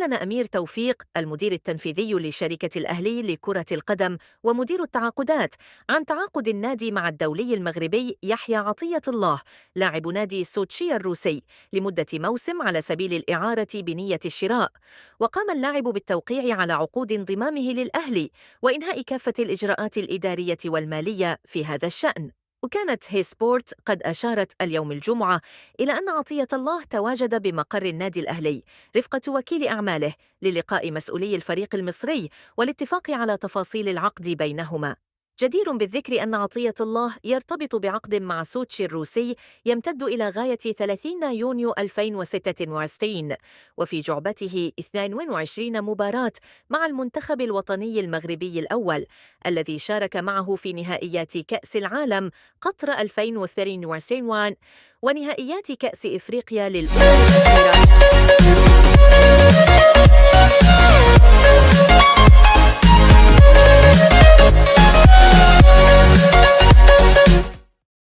أعلن أمير توفيق المدير التنفيذي لشركة الأهلي لكرة القدم ومدير التعاقدات عن تعاقد النادي مع الدولي المغربي يحيى عطية الله لاعب نادي سوتشي الروسي لمدة موسم على سبيل الإعارة بنية الشراء. وقام اللاعب بالتوقيع على عقود انضمامه للأهلي وإنهاء كافة الإجراءات الإدارية والمالية في هذا الشأن. وكانت هي سبورت قد أشارت اليوم الجمعة إلى أن عطية الله تواجد بمقر النادي الأهلي رفقة وكيل أعماله للقاء مسؤولي الفريق المصري والاتفاق على تفاصيل العقد بينهما. جدير بالذكر أن عطية الله يرتبط بعقد مع سوتشي الروسي يمتد إلى غاية 30 يونيو 2026، وفي جعبته 22 مباراة مع المنتخب الوطني المغربي الأول الذي شارك معه في نهائيات كأس العالم قطر 2022 ونهائيات كأس إفريقيا للأمم الأخيرة.